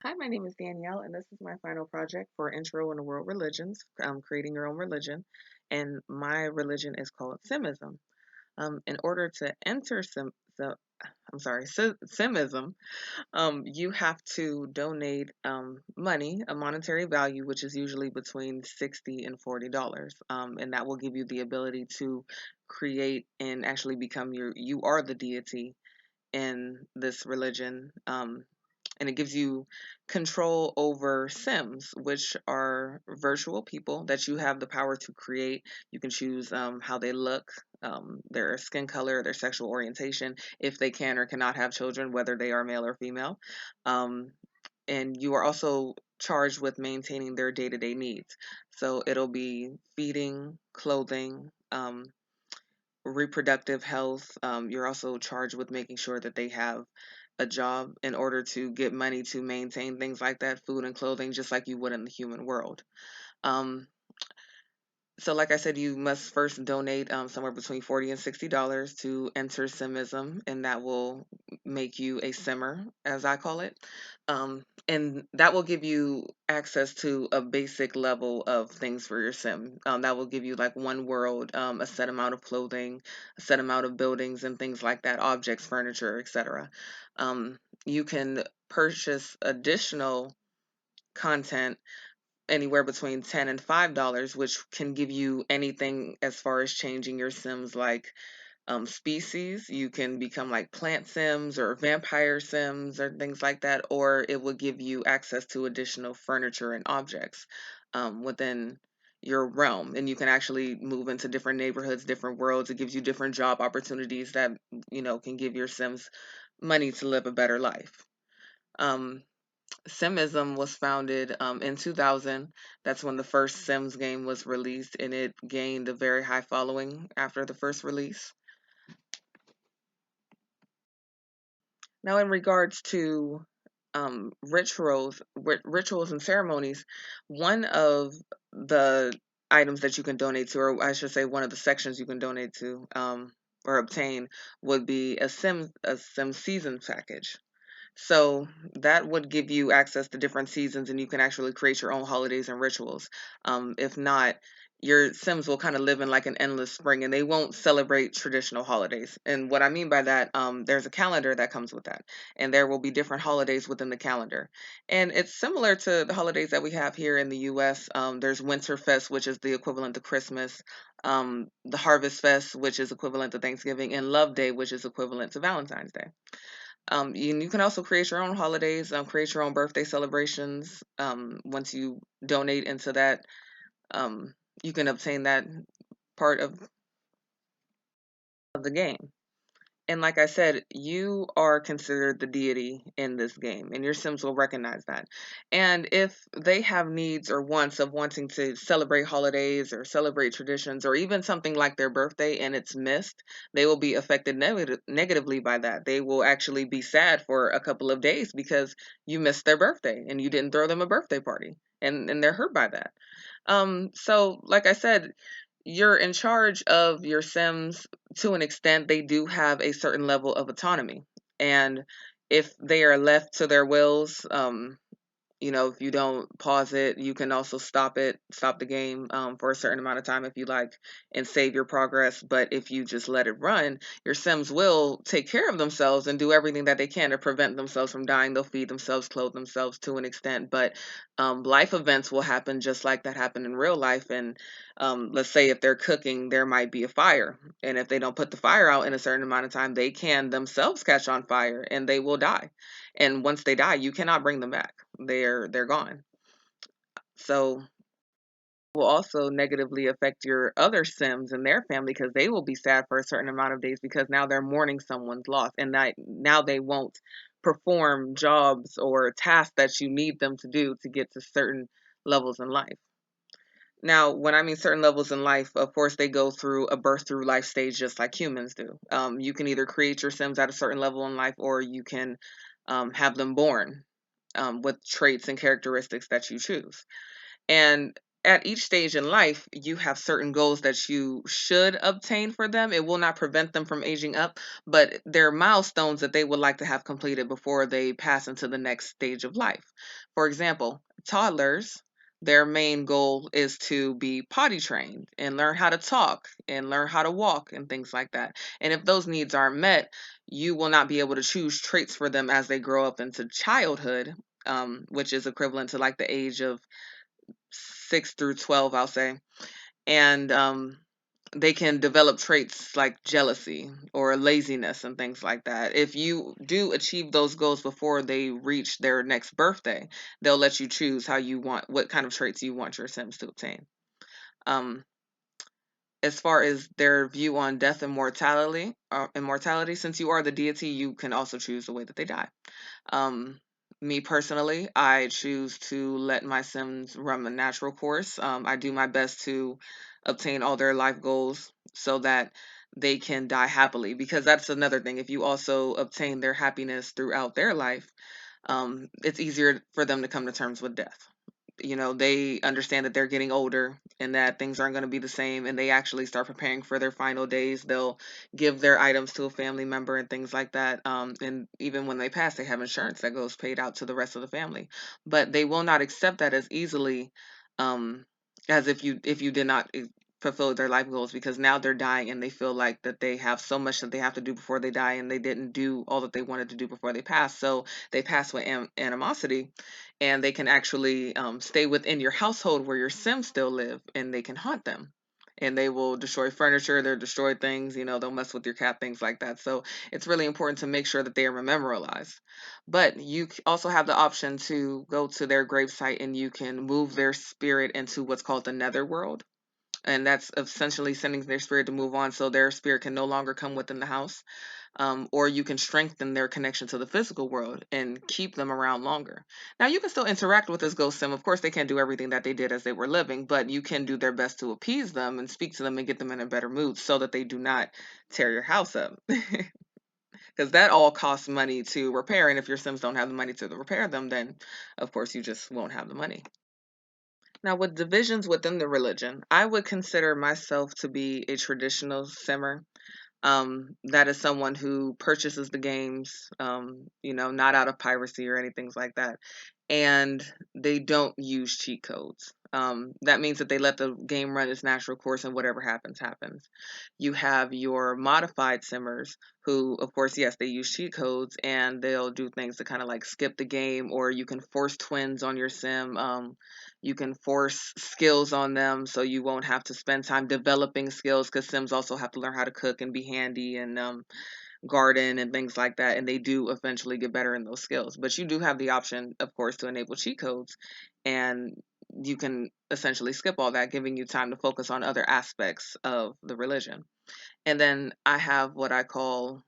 Hi, my name is Danielle, and this is my final project for Intro in the World Religions, creating your own religion. And my religion is called Simism. In order to enter Simism, you have to donate money, a monetary value, which is usually between $60 and $40, and that will give you the ability to create and actually become you are the deity in this religion. And it gives you control over Sims, which are virtual people that you have the power to create. You can choose how they look, their skin color, their sexual orientation, if they can or cannot have children, whether they are male or female. Um, and you are also charged with maintaining their day to day needs. So it'll be feeding, clothing, reproductive health. You're also charged with making sure that they have a job in order to get money to maintain things like that, food and clothing, just like you would in the human world. Um, so, like I said, you must first donate somewhere between $40 and $60 to enter Simism, and that will make you a Simmer, as I call it. And that will give you access to a basic level of things for your Sim. That will give you like one world, a set amount of clothing, a set amount of buildings, and things like that, objects, furniture, etc. You can purchase additional content anywhere between $10 and $5, which can give you anything as far as changing your Sims, like species. You can become like plant Sims or vampire Sims or things like that, or it will give you access to additional furniture and objects within your realm. And you can actually move into different neighborhoods, different worlds. It gives you different job opportunities that, can give your Sims money to live a better life. Um, Simism was founded in 2000. That's when the first Sims game was released, and it gained a very high following after the first release. Now, in regards to rituals and ceremonies, one of the items that you can donate to, or I should say, one of the sections you can donate to or obtain, would be a Sim season package. So that would give you access to different seasons, and you can actually create your own holidays and rituals. If not, your Sims will kind of live in like an endless spring, and they won't celebrate traditional holidays. And what I mean by that, there's a calendar that comes with that, and there will be different holidays within the calendar. And it's similar to the holidays that we have here in the U.S. There's Winterfest, which is the equivalent to Christmas. The Harvest Fest, which is equivalent to Thanksgiving, and Love Day, which is equivalent to Valentine's Day. You can also create your own holidays, create your own birthday celebrations. Once you donate into that, um, you can obtain that part of the game. And like I said, you are considered the deity in this game, and your Sims will recognize that. And if they have needs or wants of wanting to celebrate holidays or celebrate traditions or even something like their birthday and it's missed, they will be affected negatively by that. They will actually be sad for a couple of days because you missed their birthday and you didn't throw them a birthday party, and they're hurt by that. So like I said, you're in charge of your Sims to an extent. They do have a certain level of autonomy. And if they are left to their wills, if you don't pause it, you can also stop the game for a certain amount of time if you like, and save your progress. But if you just let it run, your Sims will take care of themselves and do everything that they can to prevent themselves from dying. They'll feed themselves, clothe themselves to an extent, but life events will happen just like that happen in real life. And let's say if they're cooking, there might be a fire. And if they don't put the fire out in a certain amount of time, they can themselves catch on fire and they will die. And once they die, you cannot bring them back. They're gone. So it will also negatively affect your other Sims and their family because they will be sad for a certain amount of days because now they're mourning someone's loss, and that now they won't perform jobs or tasks that you need them to do to get to certain levels in life. Now, when I mean certain levels in life, of course, they go through a birth through life stage just like humans do. You can either create your Sims at a certain level in life, or you can have them born with traits and characteristics that you choose. And at each stage in life, you have certain goals that you should obtain for them. It will not prevent them from aging up, but there are milestones that they would like to have completed before they pass into the next stage of life. For example, toddlers, their main goal is to be potty trained and learn how to talk and learn how to walk and things like that. And if those needs aren't met, you will not be able to choose traits for them as they grow up into childhood, which is equivalent to like the age of 6 through 12, I'll say. And they can develop traits like jealousy or laziness and things like that. If you do achieve those goals before they reach their next birthday, they'll let you choose how you want, what kind of traits you want your Sims to obtain. Um, as far as their view on death and immortality, since you are the deity, you can also choose the way that they die. Um, Me personally, I choose to let my Sims run a natural course. I do my best to obtain all their life goals so that they can die happily, because that's another thing. If you also obtain their happiness throughout their life, it's easier for them to come to terms with death. They understand that they're getting older and that things aren't going to be the same, and they actually start preparing for their final days. They'll give their items to a family member and things like that. And even when they pass, they have insurance that goes paid out to the rest of the family. But they will not accept that as easily, um, as if you did not fulfill their life goals, because now they're dying and they feel like that they have so much that they have to do before they die, and they didn't do all that they wanted to do before they pass. So they pass with animosity, and they can actually stay within your household where your Sims still live, and they can haunt them. And they will destroy furniture, they'll destroy things, they'll mess with your cat, things like that. So it's really important to make sure that they are memorialized. But you also have the option to go to their gravesite and you can move their spirit into what's called the netherworld. And that's essentially sending their spirit to move on so their spirit can no longer come within the house. Or you can strengthen their connection to the physical world and keep them around longer. Now, you can still interact with this ghost sim. Of course, they can't do everything that they did as they were living, but you can do their best to appease them and speak to them and get them in a better mood so that they do not tear your house up. Because that all costs money to repair. And if your Sims don't have the money to repair them, then of course you just won't have the money. Now, with divisions within the religion, I would consider myself to be a traditional simmer. That is someone who purchases the games, not out of piracy or anything like that. And they don't use cheat codes. That means that they let the game run its natural course and whatever happens, happens. You have your modified simmers who, of course, yes, they use cheat codes and they'll do things to kind of like skip the game, or you can force twins on your sim. You can force skills on them so you won't have to spend time developing skills, because Sims also have to learn how to cook and be handy and garden and things like that. And they do eventually get better in those skills. But you do have the option, of course, to enable cheat codes. And you can essentially skip all that, giving you time to focus on other aspects of the religion. And then I have what I call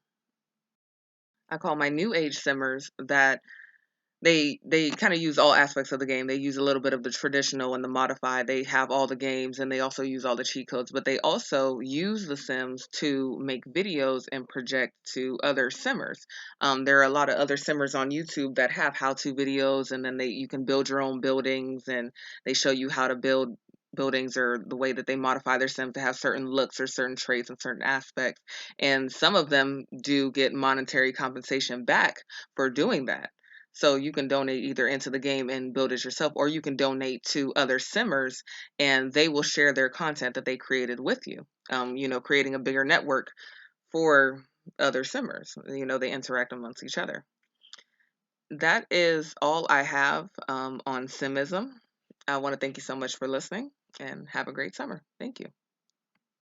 my new age simmers, that they kind of use all aspects of the game. They use a little bit of the traditional and the modified. They have all the games and they also use all the cheat codes, but they also use the Sims to make videos and project to other simmers. There are a lot of other simmers on YouTube that have how-to videos, and then you can build your own buildings, and they show you how to build buildings, or the way that they modify their sim to have certain looks or certain traits and certain aspects. And some of them do get monetary compensation back for doing that. So you can donate either into the game and build it yourself, or you can donate to other simmers and they will share their content that they created with you. Creating a bigger network for other simmers. They interact amongst each other. That is all I have on Simism. I want to thank you so much for listening and have a great summer. Thank you.